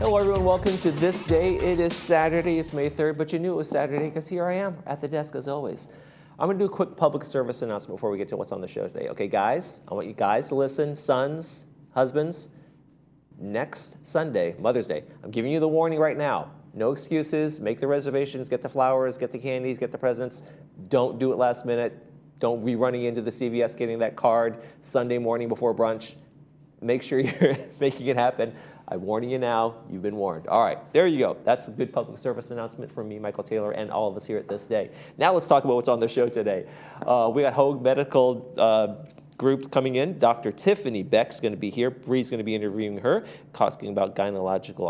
Hello everyone, welcome to This Day. It is Saturday, it's May 3rd, but you knew it was Saturday because here I am at the desk as always. I'm gonna do a quick public service announcement before we get to what's on the show today. Okay guys, I want you guys to listen, sons, husbands, next Sunday, Mother's Day, I'm giving you the warning right now. No excuses, make the reservations, get the flowers, get the candies, get the presents. Don't do it last minute. Don't be running into the CVS getting that card Sunday morning before brunch. Make sure you're making it happen. I'm warning you now, you've been warned. All right, there you go. That's a good public service announcement from me, Michael Taylor, and all of us here at This Day. Now let's talk about what's on the show today. We got Hoag Medical Group coming in. Dr. Tiffany Beck's going to be here. Bree's going to be interviewing her, talking about gynecological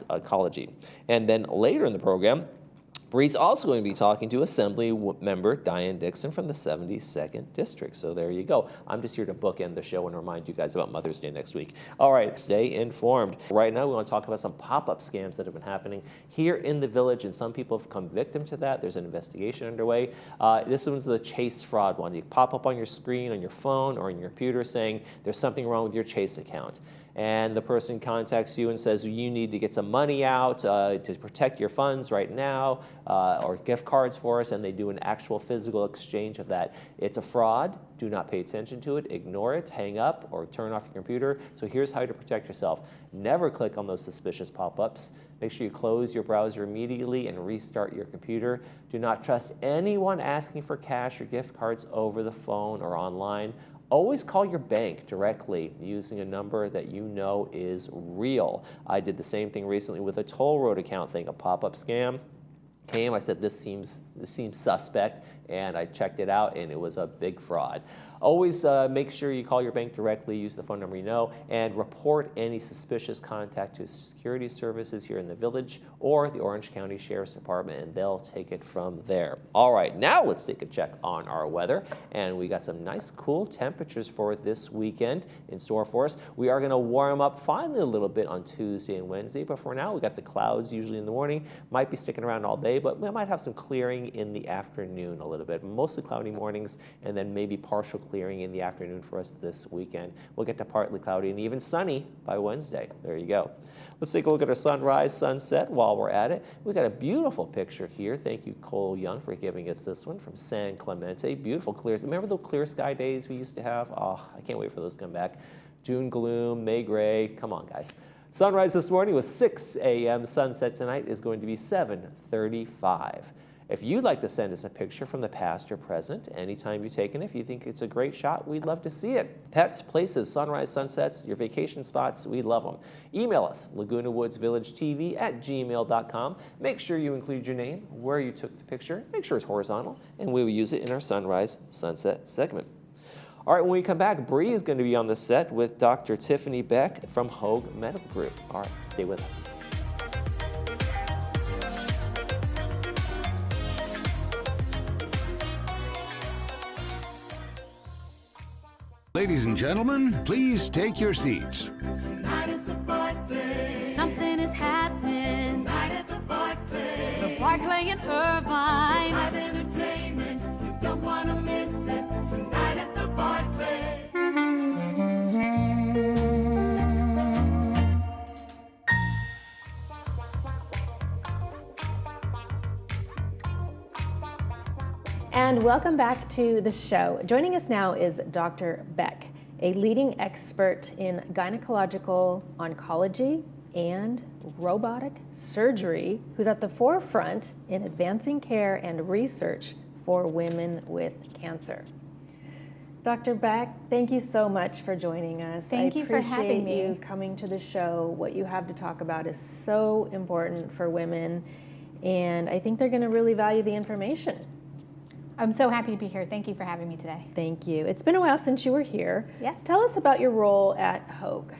oncology. And then later in the program, Bree's also going to be talking to Assembly member Diane Dixon from the 72nd District. So there you go. I'm just here to bookend the show and remind you guys about Mother's Day next week. All right, stay informed. Right now we want to talk about some pop-up scams that have been happening here in the village, and some people have come victim to that. There's an investigation underway. This one's the Chase fraud one. You pop up on your screen, on your phone, or on your computer saying there's something wrong with your Chase account. And the person contacts you and says you need to get some money out to protect your funds right now, or gift cards for us, and they do an actual physical exchange of that. It's a fraud. Do not pay attention to it. Ignore it, hang up, or turn off your computer. So here's how to protect yourself. Never click on those suspicious pop-ups. Make sure you close your browser immediately and restart your computer. Do not trust anyone asking for cash or gift cards over the phone or online. Always call your bank directly using a number that you know is real. I did the same thing recently with a toll road account thing, a pop-up scam came. I said, this seems suspect, and I checked it out, and it was a big fraud. Always make sure you call your bank directly, use the phone number you know, and report any suspicious contact to security services here in the village or the Orange County Sheriff's Department, and they'll take it from there. All right, now let's take a check on our weather, and we got some nice cool temperatures for this weekend in store for us. We are gonna warm up finally a little bit on Tuesday and Wednesday, but for now we got the clouds usually in the morning, might be sticking around all day, but we might have some clearing in the afternoon a little bit. Mostly cloudy mornings, and then maybe partial clearing in the afternoon for us this weekend. We'll get to partly cloudy and even sunny by Wednesday. There you go. Let's take a look at our sunrise, sunset while we're at it. We've got a beautiful picture here. Thank you, Cole Young, for giving us this one from San Clemente. Beautiful clear. Remember the clear sky days we used to have? Oh, I can't wait for those to come back. June gloom, May gray. Come on, guys. Sunrise this morning was 6 a.m. Sunset tonight is going to be 7:35. If you'd like to send us a picture from the past or present, anytime you've taken it, if you think it's a great shot, we'd love to see it. Pets, places, sunrise, sunsets, your vacation spots, we love them. Email us, lagunawoodsvillagetv@gmail.com. Make sure you include your name, where you took the picture, make sure it's horizontal, and we will use it in our sunrise, sunset segment. All right, when we come back, Bree is going to be on the set with Dr. Tiffany Beck from Hoag Medical Group. All right, stay with us. Ladies and gentlemen, please take your seats. Something is happening tonight at the Barclay. The Barclay in Irvine. Live entertainment, you don't want to miss it. Tonight at the Barclay. And welcome back to the show. Joining us now is Dr. Beck, a leading expert in gynecological oncology and robotic surgery, who's at the forefront in advancing care and research for women with cancer. Dr. Beck, thank you so much for joining us. Thank you for having me. I appreciate you coming to the show. What you have to talk about is so important for women, and I think they're going to really value the information. I'm so happy to be here. Thank you for having me today. Thank you. It's been a while since you were here. Yes. Tell us about your role at Hoag.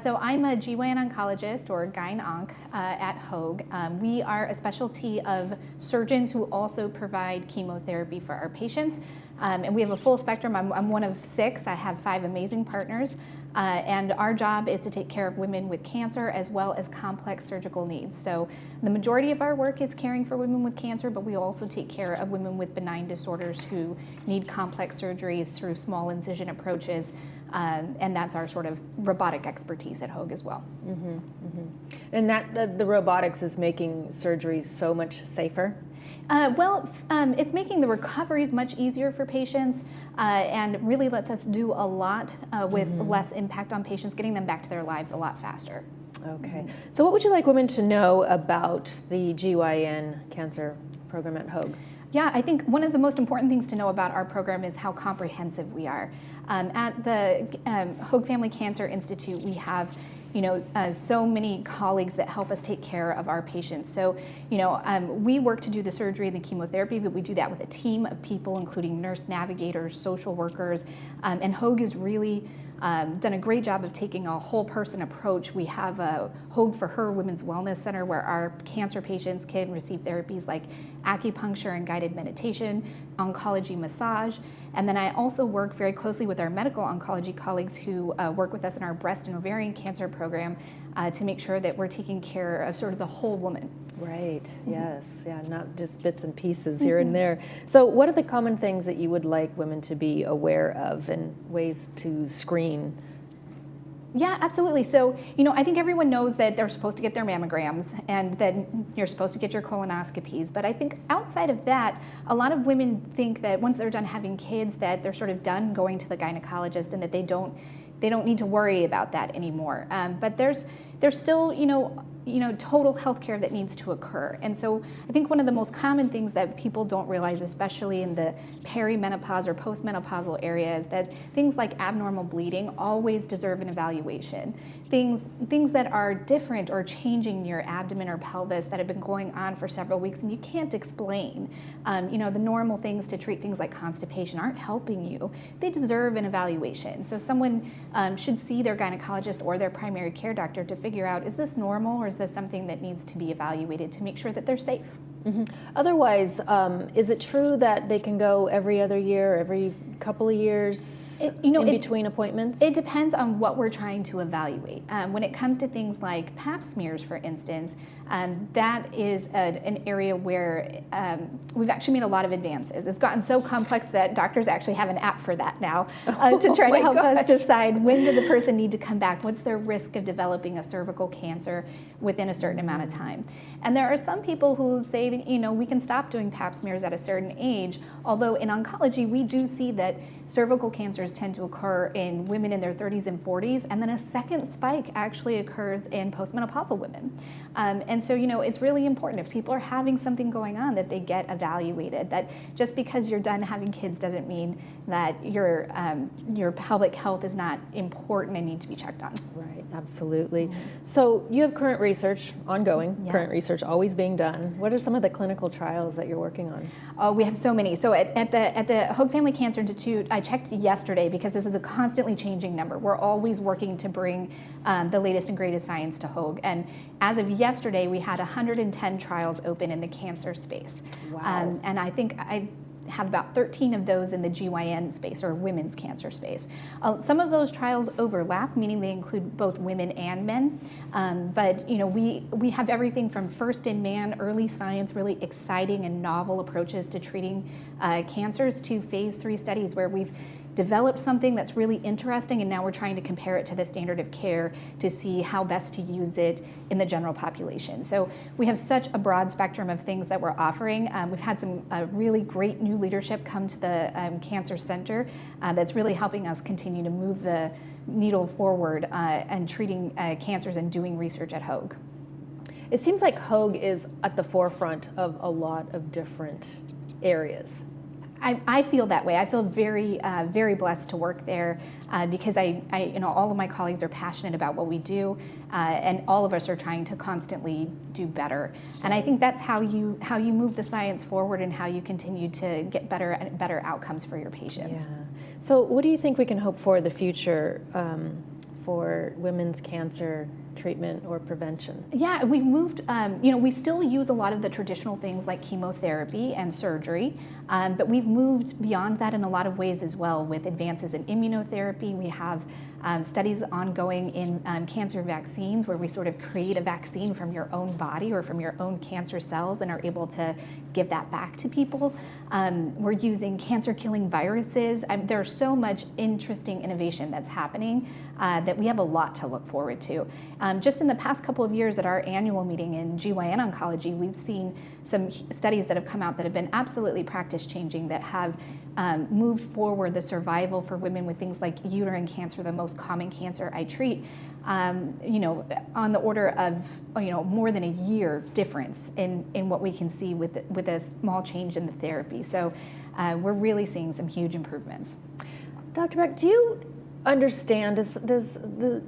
So I'm a GYN oncologist, or gyn-onc, at Hoag. We are a specialty of surgeons who also provide chemotherapy for our patients. And we have a full spectrum. I'm one of 6. I have 5 amazing partners. And our job is to take care of women with cancer as well as complex surgical needs. So the majority of our work is caring for women with cancer, but we also take care of women with benign disorders who need complex surgeries through small incision approaches. And that's our sort of robotic expertise at Hoag as well. And that the robotics is making surgeries so much safer? It's making the recoveries much easier for patients and really lets us do a lot with less impact on patients, getting them back to their lives a lot faster. Okay. So what would you like women to know about the GYN cancer program at Hoag? Yeah, I think one of the most important things to know about our program is how comprehensive we are. At the Hoag Family Cancer Institute, we have so many colleagues that help us take care of our patients. So, we work to do the surgery and the chemotherapy, but we do that with a team of people, including nurse navigators, social workers, and Hoag has really done a great job of taking a whole person approach. We have a Hoag for Her Women's Wellness Center where our cancer patients can receive therapies like acupuncture and guided meditation, oncology massage, and then I also work very closely with our medical oncology colleagues who work with us in our breast and ovarian cancer program to make sure that we're taking care of sort of the whole woman. Right, yes, yeah, not just bits and pieces here and there. So what are the common things that you would like women to be aware of and ways to screen? Yeah, absolutely. So, I think everyone knows that they're supposed to get their mammograms and that you're supposed to get your colonoscopies. But I think outside of that, a lot of women think that once they're done having kids, that they're sort of done going to the gynecologist and that they don't need to worry about that anymore. But there's still, total health care that needs to occur. And so I think one of the most common things that people don't realize, especially in the perimenopause or postmenopausal area, is that things like abnormal bleeding always deserve an evaluation. Things that are different or changing in your abdomen or pelvis that have been going on for several weeks and you can't explain. The normal things to treat things like constipation aren't helping you. They deserve an evaluation. So someone should see their gynecologist or their primary care doctor to figure out, is this normal or is this something that needs to be evaluated to make sure that they're safe? Otherwise, is it true that they can go every other year, every couple of years, in between appointments? It depends on what we're trying to evaluate. When it comes to things like pap smears, for instance, that is an area where we've actually made a lot of advances. It's gotten so complex that doctors actually have an app for that now to try to help us decide when does a person need to come back, what's their risk of developing a cervical cancer within a certain amount of time. And there are some people who say that, we can stop doing pap smears at a certain age, although in oncology we do see that cervical cancers tend to occur in women in their 30s and 40s, and then a second spike actually occurs in postmenopausal women. And so, it's really important if people are having something going on that they get evaluated, that just because you're done having kids doesn't mean that your pelvic health is not important and need to be checked on. Right, absolutely. So you have current research ongoing, current research always being done. What are some of the clinical trials that you're working on? Oh, we have so many. So at the Hoag Family Cancer Institute, I checked yesterday because this is a constantly changing number. We're always working to bring the latest and greatest science to Hoag. And as of yesterday, we had 110 trials open in the cancer space. Wow. And I think I have about 13 of those in the GYN space or women's cancer space. Some of those trials overlap, meaning they include both women and men. But we have everything from first in man, early science, really exciting and novel approaches to treating cancers to phase 3 studies where we've developed something that's really interesting and now we're trying to compare it to the standard of care to see how best to use it in the general population. So we have such a broad spectrum of things that we're offering. We've had some really great new leadership come to the Cancer Center that's really helping us continue to move the needle forward and treating cancers and doing research at Hoag. It seems like Hoag is at the forefront of a lot of different areas. I feel that way. I feel very, very blessed to work there because all of my colleagues are passionate about what we do, and all of us are trying to constantly do better. And I think that's how you move the science forward and how you continue to get better and better outcomes for your patients. Yeah. So, what do you think we can hope for the future for women's cancer treatment or prevention? Yeah, we've moved, we still use a lot of the traditional things like chemotherapy and surgery, but we've moved beyond that in a lot of ways as well with advances in immunotherapy. We have studies ongoing in cancer vaccines where we sort of create a vaccine from your own body or from your own cancer cells and are able to give that back to people. We're using cancer-killing viruses. There's so much interesting innovation that's happening that we have a lot to look forward to. Just in the past couple of years at our annual meeting in GYN oncology, we've seen some studies that have come out that have been absolutely practice-changing that have moved forward the survival for women with things like uterine cancer, the most common cancer I treat, on the order of more than a year difference in what we can see with a small change in the therapy. So we're really seeing some huge improvements. Dr. Beck, do you understand, does the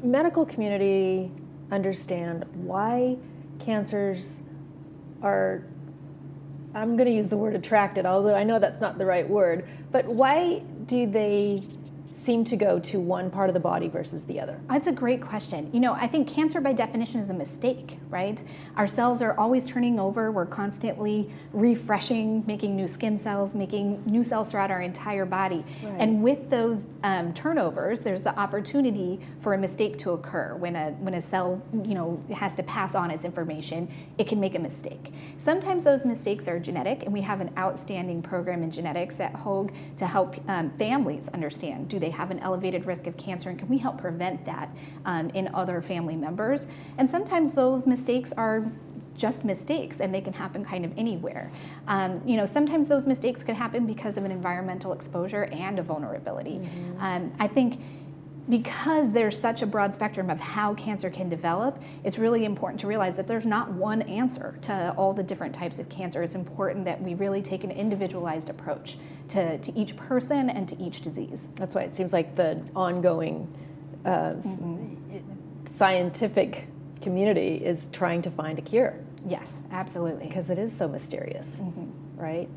medical community understand why cancers are, I'm going to use the word attracted, although I know that's not the right word, but why do they seem to go to one part of the body versus the other? That's a great question. I think cancer by definition is a mistake, right? Our cells are always turning over. We're constantly refreshing, making new skin cells, making new cells throughout our entire body. Right. And with those turnovers, there's the opportunity for a mistake to occur. When a cell, has to pass on its information, it can make a mistake. Sometimes those mistakes are genetic, and we have an outstanding program in genetics at Hoag to help families understand, do they have an elevated risk of cancer, and can we help prevent that in other family members? And sometimes those mistakes are just mistakes, and they can happen kind of anywhere. Sometimes those mistakes could happen because of an environmental exposure and a vulnerability. Mm-hmm. I think because there's such a broad spectrum of how cancer can develop, it's really important to realize that there's not one answer to all the different types of cancer. It's important that we really take an individualized approach to each person and to each disease. That's why it seems like the ongoing scientific community is trying to find a cure. Yes, absolutely. Because it is so mysterious, right?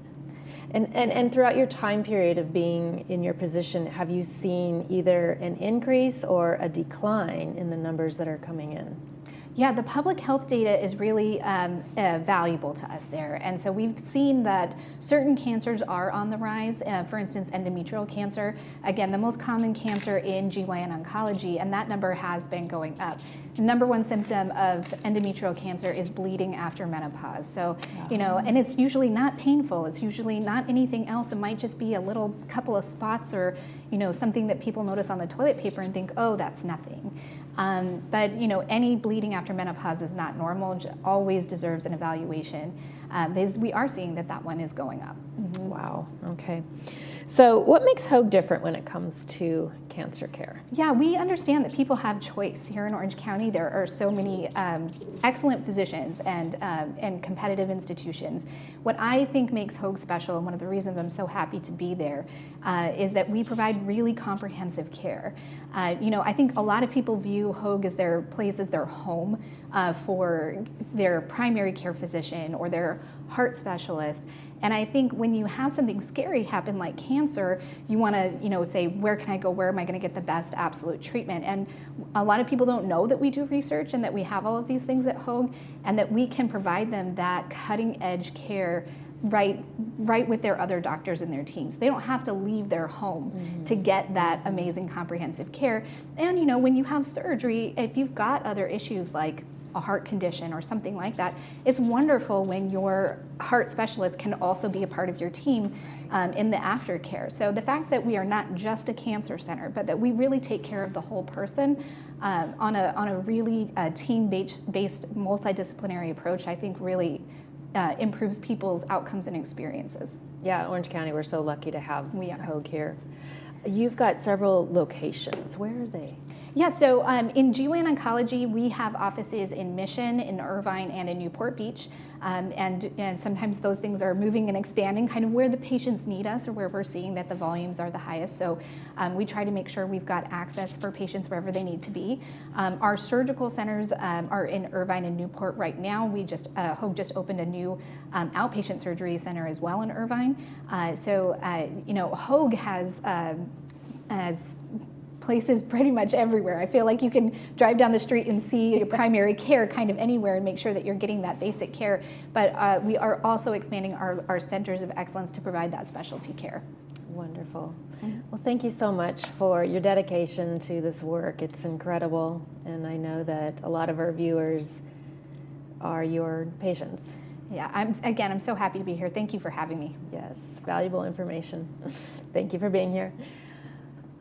And throughout your time period of being in your position, have you seen either an increase or a decline in the numbers that are coming in? Yeah, the public health data is really valuable to us there. And so we've seen that certain cancers are on the rise. For instance, endometrial cancer, again, the most common cancer in GYN oncology, and that number has been going up. The number one symptom of endometrial cancer is bleeding after menopause. So, and it's usually not painful. It's usually not anything else. It might just be a little couple of spots or, something that people notice on the toilet paper and think, oh, that's nothing. But any bleeding after menopause is not normal, always deserves an evaluation. Because we are seeing that one is going up. Mm-hmm. Wow, okay. So what makes Hoag different when it comes to cancer care? Yeah, we understand that people have choice. Here in Orange County, there are so many excellent physicians and competitive institutions. What I think makes Hoag special, and one of the reasons I'm so happy to be there, is that we provide really comprehensive care. I think a lot of people view Hoag as their place as their home for their primary care physician or their heart specialist. And I think when you have something scary happen like cancer, you want to, say, where can I go? Where am I going to get the best absolute treatment? And a lot of people don't know that we do research and that we have all of these things at Hoag, and that we can provide them that cutting edge care right with their other doctors and their teams. They don't have to leave their home to get that amazing comprehensive care. And when you have surgery, if you've got other issues like a heart condition or something like that, it's wonderful when your heart specialist can also be a part of your team in the aftercare. So the fact that we are not just a cancer center, but that we really take care of the whole person on a really team-based multidisciplinary approach, I think really improves people's outcomes and experiences. Yeah, Orange County, we're so lucky to have Hoag here. You've got several locations. Where are they? Yeah, so in GYN oncology, we have offices in Mission, in Irvine, and in Newport Beach. And sometimes those things are moving and expanding kind of where the patients need us or where we're seeing that the volumes are the highest. So we try to make sure we've got access for patients wherever they need to be. Our surgical centers are in Irvine and Newport right now. Hoag just opened a new outpatient surgery center as well in Irvine. So Hoag has places pretty much everywhere. I feel like you can drive down the street and see your primary care kind of anywhere and make sure that you're getting that basic care. But we are also expanding our centers of excellence to provide that specialty care. Wonderful. Well, thank you so much for your dedication to this work. It's incredible, and I know that a lot of our viewers are your patients. Yeah, I'm so happy to be here. Thank you for having me. Yes, valuable information. Thank you for being here.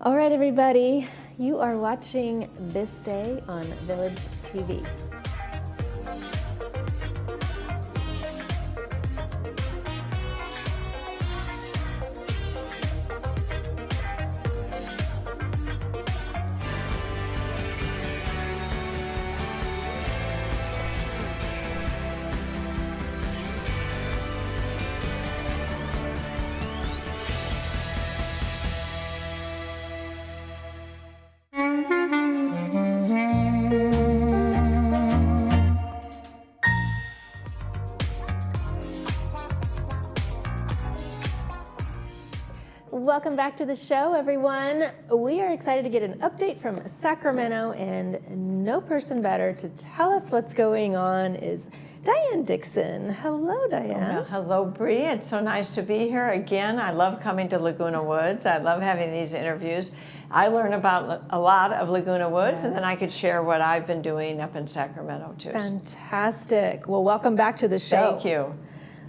All right, everybody, you are watching This Day on Village TV. Welcome back to the show, everyone. We are excited to get an update from Sacramento, and no person better to tell us what's going on is Diane Dixon. Hello, Diane. Well, hello, Bree. It's so nice to be here again. I love coming to Laguna Woods. I love having these interviews. I learn about a lot of Laguna Woods, and then I could share what I've been doing up in Sacramento, too. Fantastic. Well, welcome back to the show. Thank you.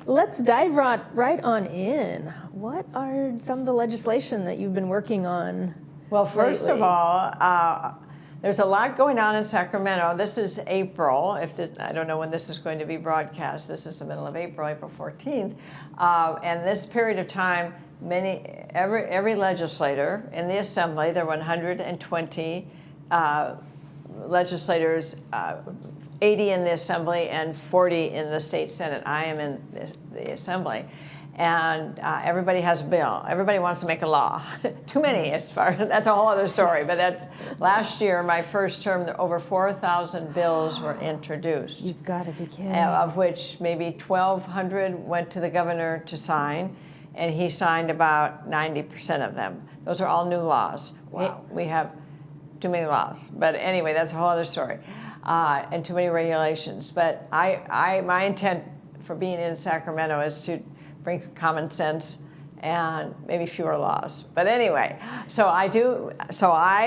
Let's dive right on in. What are some of the legislation that you've been working on? Well, first lately? of all, there's a lot going on in Sacramento. This is April. I don't know when this is going to be broadcast. This is the middle of April, April 14th. And this period of time, every legislator in the Assembly, there were 120 legislators, 80 in the Assembly and 40 in the state Senate. I am in the Assembly. And everybody has a bill. Everybody wants to make a law. Too many, that's a whole other story. But that's last year, my first term, over 4,000 bills were introduced. You've got to be kidding. Of which maybe 1,200 went to the governor to sign, and he signed about 90% of them. Those are all new laws. Wow. We have too many laws. But anyway, that's a whole other story. And too many regulations. But my intent for being in Sacramento is to bring common sense and maybe fewer laws. But anyway, so I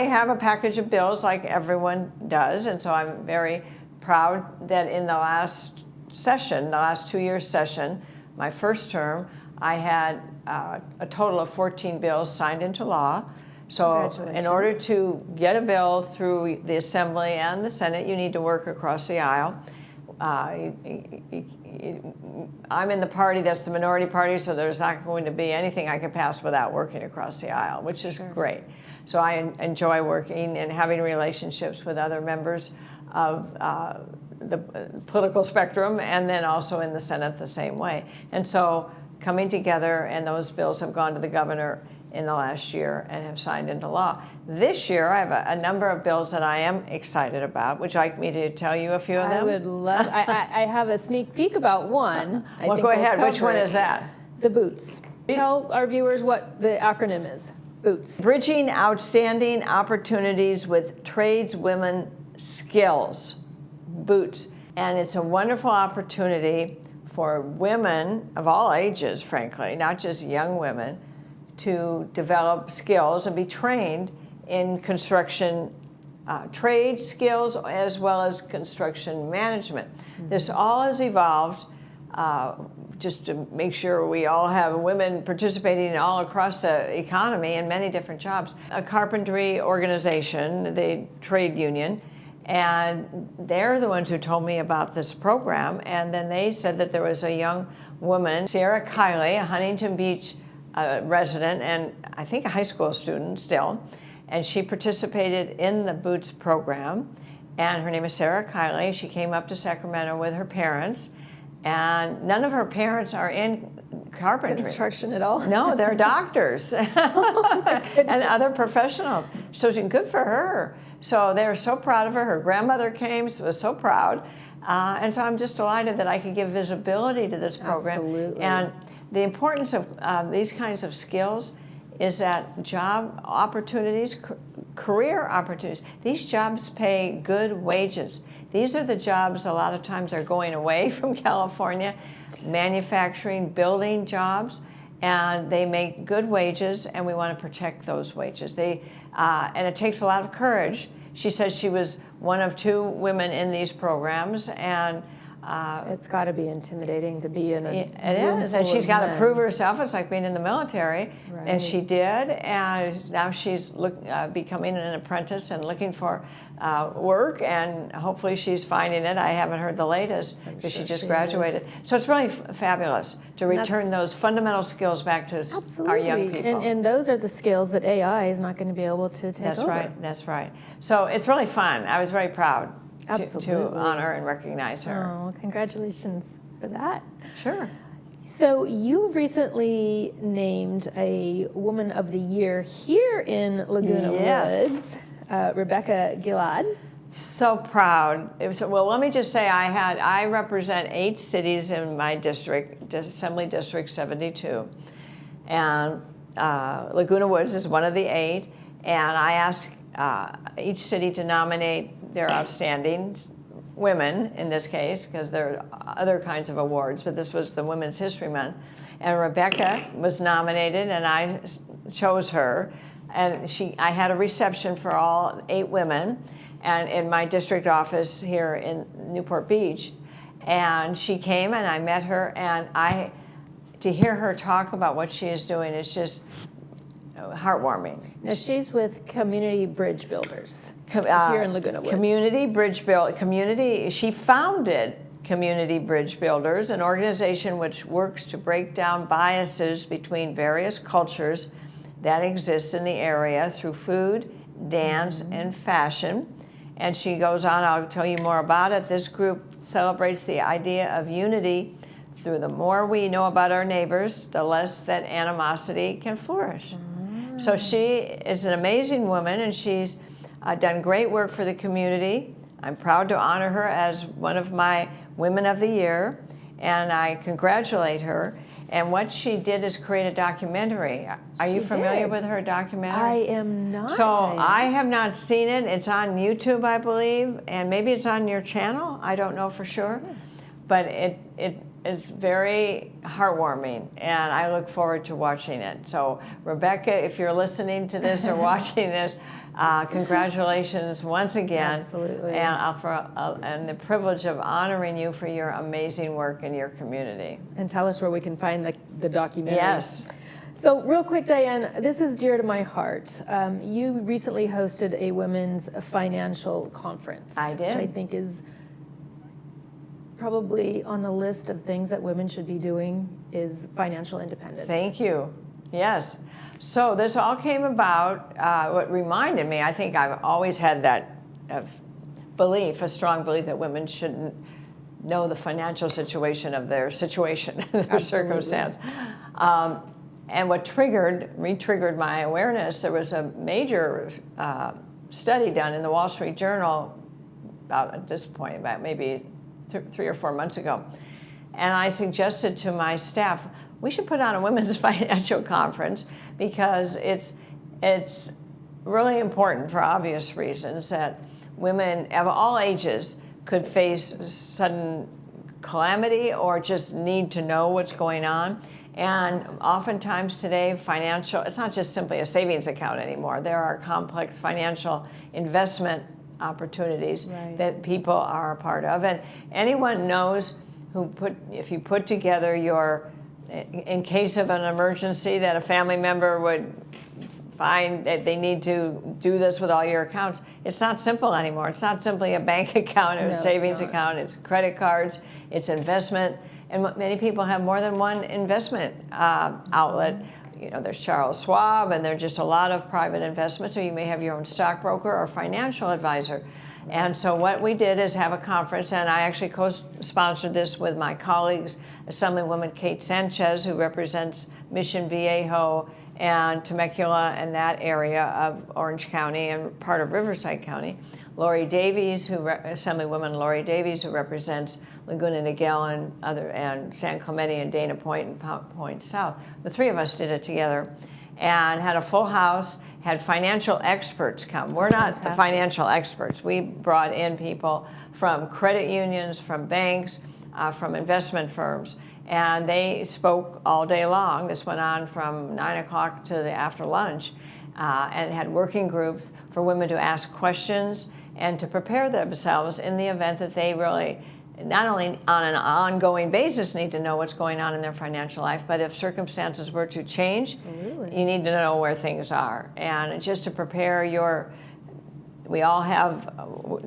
have a package of bills like everyone does, and so I'm very proud that in the last session, the last 2-year session, my first term, I had a total of 14 bills signed into law. So in order to get a bill through the Assembly and the Senate, you need to work across the aisle. I'm in the party that's the minority party, so there's not going to be anything I can pass without working across the aisle, which is great. So I enjoy working and having relationships with other members of the political spectrum, and then also in the Senate the same way. And so coming together, and those bills have gone to the governor in the last year and have signed into law. This year, I have a number of bills that I am excited about. Would you like me to tell you a few of them? I would love, I have a sneak peek about one. Well, go ahead. Which one is that? The Boots. Tell our viewers what the acronym is. Boots. Bridging Outstanding Opportunities with Tradeswomen Skills. Boots. And it's a wonderful opportunity for women of all ages, frankly, not just young women, to develop skills and be trained in construction trade skills as well as construction management. Mm-hmm. This all has evolved just to make sure we all have women participating all across the economy in many different jobs. A carpentry organization, the trade union, and they're the ones who told me about this program. And then they said that there was a young woman, Sarah Kiley, a Huntington Beach resident, and I think a high school student still, and she participated in the Boots program, and her name is Sarah Kiley. She came up to Sacramento with her parents, and none of her parents are in carpentry. Construction at all? No, they're doctors and other professionals. So good for her. So they're so proud of her. Her grandmother came, was so proud. And so I'm just delighted that I could give visibility to this program. Absolutely. And the importance of these kinds of skills is that job opportunities career opportunities. These jobs pay good wages. These are the jobs a lot of times are going away from California, manufacturing, building jobs, and they make good wages, and we want to protect those wages. And it takes a lot of courage. She says she was one of 2 women in these programs, and It's got to be intimidating to be in a it room is, and full she's of got to men. prove herself. It's like being in the military, Right. and she did. And now she's becoming an apprentice and looking for work, and hopefully she's finding it. I haven't heard the latest because she sure just she graduated. is. So it's really fabulous to return that's- those fundamental skills back to our young people. And those are the skills that AI is not going to be able to take That's over. right. That's right. So it's really fun. I was very proud to Absolutely. honor and recognize her. Oh, congratulations for that. Sure. So you recently named a Woman of the Year here in Laguna Yes. Woods, Rebecca Gilad. So proud. Well, let me just say I represent 8 cities in my district, Assembly District 72. And Laguna Woods is one of the 8. And I asked each city to nominate their outstanding women, in this case, because there are other kinds of awards, but this was the Women's History Month. And Rebecca was nominated, and I chose her. And I had a reception for all 8 women, and in my district office here in Newport Beach. And she came, and I met her, and to hear her talk about what she is doing is just heartwarming. Now she's with Community Bridge Builders here in Laguna Woods. She founded Community Bridge Builders, an organization which works to break down biases between various cultures that exist in the area through food, dance, and fashion. And she goes on, I'll tell you more about it. This group celebrates the idea of unity through the more we know about our neighbors, the less that animosity can flourish. So she is an amazing woman, and she's done great work for the community. I'm proud to honor her as one of my Women of the Year, and I congratulate her. And what she did is create a documentary. Are you familiar with her documentary? I am not. So I have not seen it. It's on YouTube, I believe, and maybe it's on your channel. I don't know for sure. But it's very heartwarming, and I look forward to watching it. So Rebecca, if you're listening to this or watching this, congratulations once again. Absolutely. And the privilege of honoring you for your amazing work in your community. And tell us where we can find the documentary. Yes. So real quick, Diane, this is dear to my heart. You recently hosted a women's financial conference. I did. Which I think is probably on the list of things that women should be doing is financial independence. Thank you. Yes. So this all came about, what reminded me, I think I've always had that belief, a strong belief that women shouldn't know the financial situation of their situation, their circumstance. And what re-triggered my awareness, there was a major study done in the Wall Street Journal at this point, about maybe 3 or 4 months ago. And I suggested to my staff, we should put on a women's financial conference because it's really important for obvious reasons that women of all ages could face sudden calamity or just need to know what's going on. And oftentimes today, it's not just simply a savings account anymore. There are complex financial investment opportunities that people are a part of. And anyone knows if you put together in case of an emergency that a family member would find that they need to do this with all your accounts, it's not simple anymore. It's not simply a bank account or a savings account. It's credit cards, it's investment. And many people have more than one investment outlet. You know, there's Charles Schwab, and there's just a lot of private investments, or you may have your own stockbroker or financial advisor. And so what we did is have a conference, and I actually co-sponsored this with my colleagues, Assemblywoman Kate Sanchez, who represents Mission Viejo and Temecula and that area of Orange County and part of Riverside County. Assemblywoman Lori Davies, who represents Laguna Niguel and San Clemente and Dana Point and Point South. The 3 of us did it together and had a full house, had financial experts come. We're not the financial experts. We brought in people from credit unions, from banks, from investment firms, and they spoke all day long. This went on from 9 o'clock to the after lunch, and had working groups for women to ask questions and to prepare themselves in the event that they really, not only on an ongoing basis, need to know what's going on in their financial life, but if circumstances were to change, you need to know where things are. And just to prepare your, we all have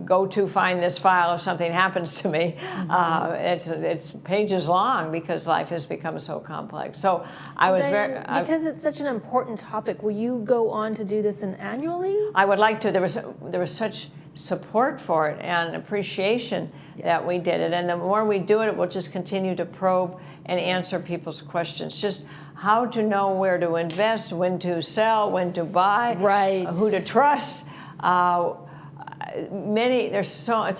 go to find this file if something happens to me. It's pages long because life has become so complex. So I was Diane, because it's such an important topic, will you go on to do this annually? I would like to. There was such support for it and appreciation that we did it. And the more we do it, we'll just continue to probe and answer people's questions. Just how to know where to invest, when to sell, when to buy, who to trust. It's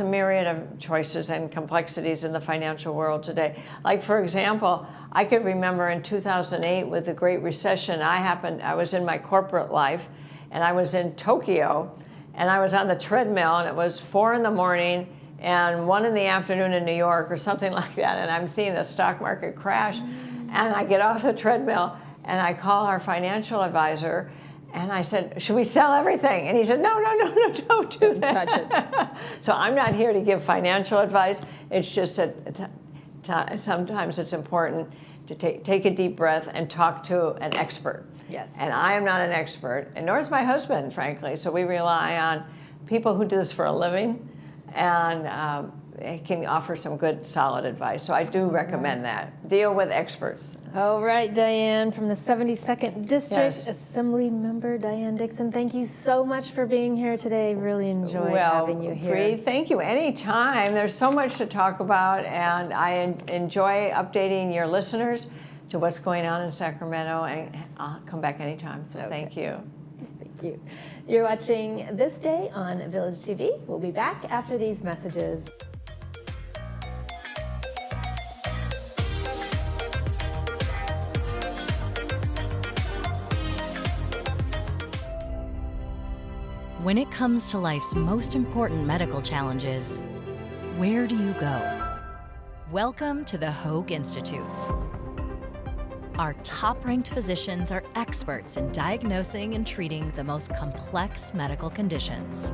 a myriad of choices and complexities in the financial world today. Like, for example, I could remember in 2008 with the Great Recession, I was in my corporate life and I was in Tokyo and I was on the treadmill and it was 4 in the morning and 1 in the afternoon in New York or something like that, and I'm seeing the stock market crash, and I get off the treadmill and I call our financial advisor and I said, should we sell everything? And he said, no, don't do that. Touch it. So I'm not here to give financial advice. It's just that sometimes it's important to take a deep breath and talk to an expert. Yes. And I am not an expert, and nor is my husband, frankly. So we rely on people who do this for a living and can offer some good, solid advice. So I do recommend that. Deal with experts. All right, Diane, from the 72nd District, Yes. Assembly Member Diane Dixon, thank you so much for being here today. Really enjoyed having you here. Bree, thank you. Anytime. There's so much to talk about, and I enjoy updating your listeners to what's going on in Sacramento, and I'll come back anytime. So thank you. Thank you. You're watching This Day on Village TV. We'll be back after these messages. When it comes to life's most important medical challenges, where do you go? Welcome to the Hoag Institutes. Our top-ranked physicians are experts in diagnosing and treating the most complex medical conditions.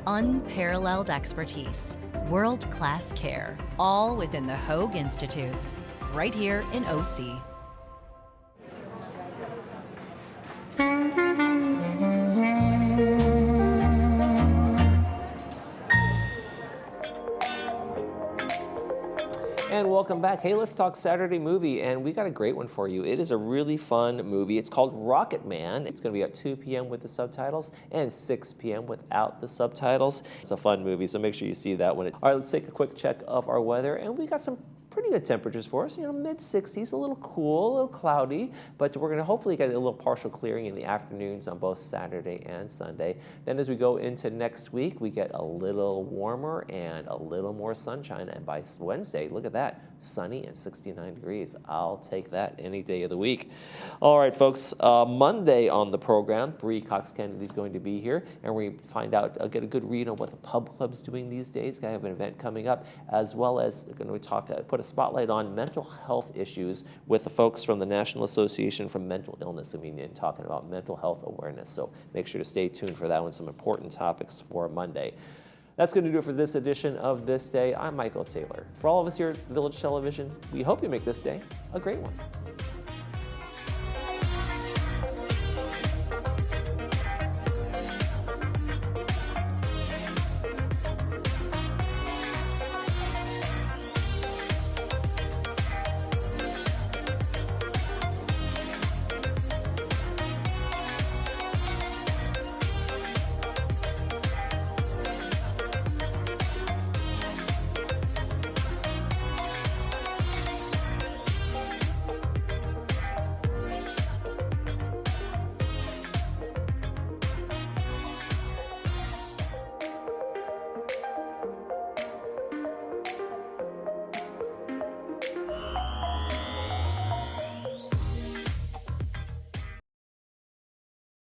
Unparalleled expertise, world-class care, all within the Hoag Institutes, right here in OC. And welcome back. Hey, let's talk Saturday movie, and we got a great one for you. It is a really fun movie. It's called Rocket Man. It's going to be at 2 p.m. with the subtitles and 6 p.m. without the subtitles. It's a fun movie, so make sure you see that one. All right, let's take a quick check of our weather, and we got some pretty good temperatures for us, mid-60s, a little cool, a little cloudy, but we're going to hopefully get a little partial clearing in the afternoons on both Saturday and Sunday. Then as we go into next week, we get a little warmer and a little more sunshine, and by Wednesday, look at that, sunny and 69 degrees. I'll take that any day of the week. All right, folks, Monday on the program, Bree Cox Kennedy is going to be here, and we find out, get a good read on what the pub club's doing these days. Going to have an event coming up, as well as going to put a spotlight on mental health issues with the folks from the National Association for Mental Illness and talking about mental health awareness. So make sure to stay tuned for that one, some important topics for Monday. That's going to do it for this edition of This Day. I'm Michael Taylor. For all of us here at Village Television, we hope you make this day a great one.